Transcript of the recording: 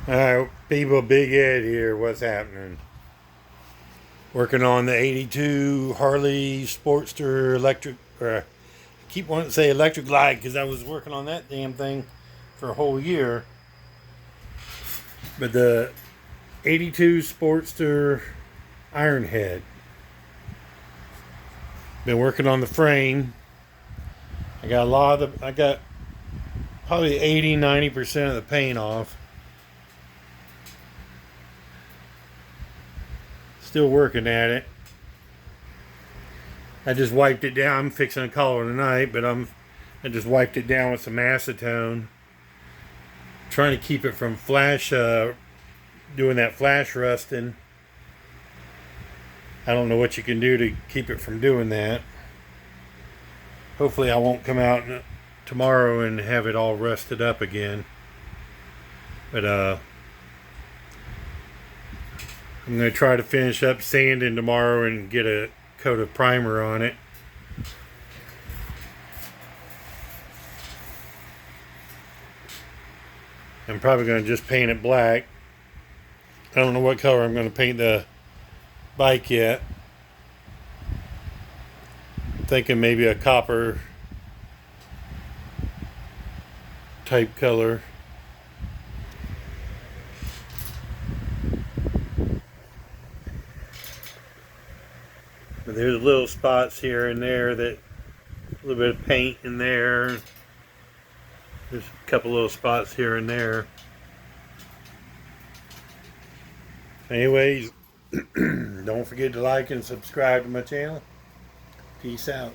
Alright, people, Big Ed here. What's happening? Working on the 82 Harley Sportster electric, I keep wanting to say electric glide because I was working on that damn thing for a whole year. But the 82 Sportster Ironhead. Been working on the frame. I got probably 80-90% of the paint off. Still working at it. I just wiped it down. I'm fixing to call it tonight, but I just wiped it down with some acetone. Trying to keep it from doing that flash rusting. I don't know what you can do to keep it from doing that. Hopefully I won't come out tomorrow and have it all rusted up again. But I'm going to try to finish up sanding tomorrow and get a coat of primer on it. I'm probably going to just paint it black. I don't know what color I'm going to paint the bike yet. I'm thinking maybe a copper type color. But there's little spots here and there, a little bit of paint in there. There's a couple little spots here and there. Anyways, don't forget to like and subscribe to my channel. Peace out.